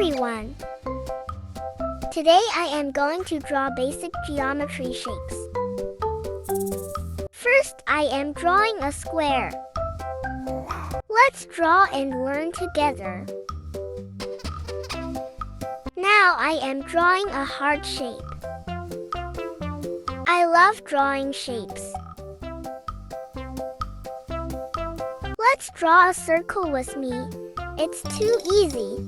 everyone! Today I am going to draw basic geometry shapes. First, I am drawing a square. Let's draw and learn together. Now I am drawing a heart shape. I love drawing shapes. Let's draw a circle with me. It's too easy.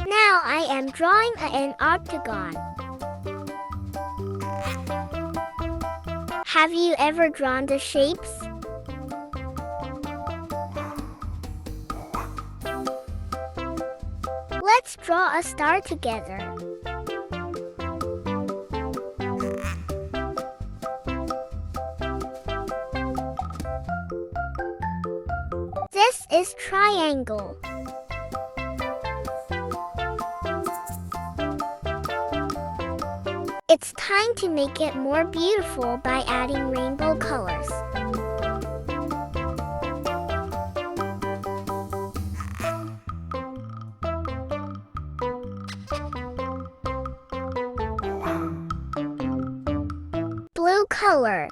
Now I am drawing an octagon. Have you ever drawn the shapes? Let's draw a star together. This is triangle. It's time to make it more beautiful by adding rainbow colors. Blue color.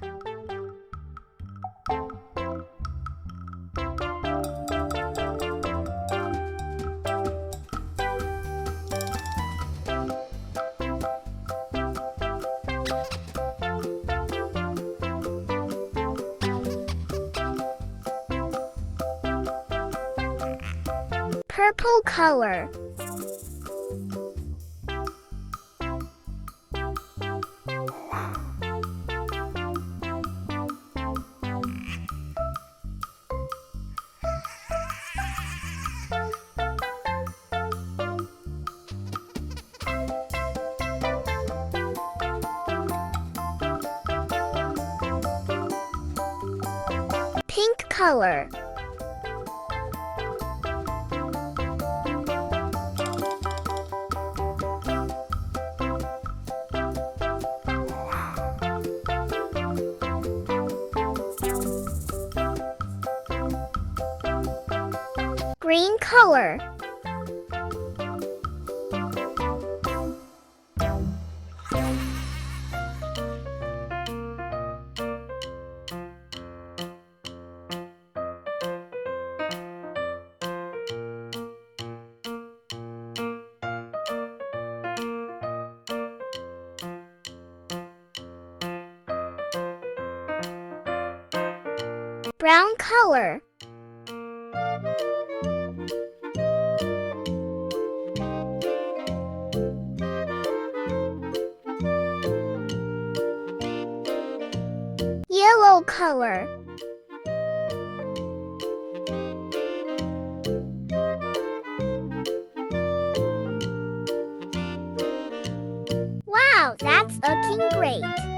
Purple color. Pink color. Green color. Brown color. Yellow color. Wow, that's looking great!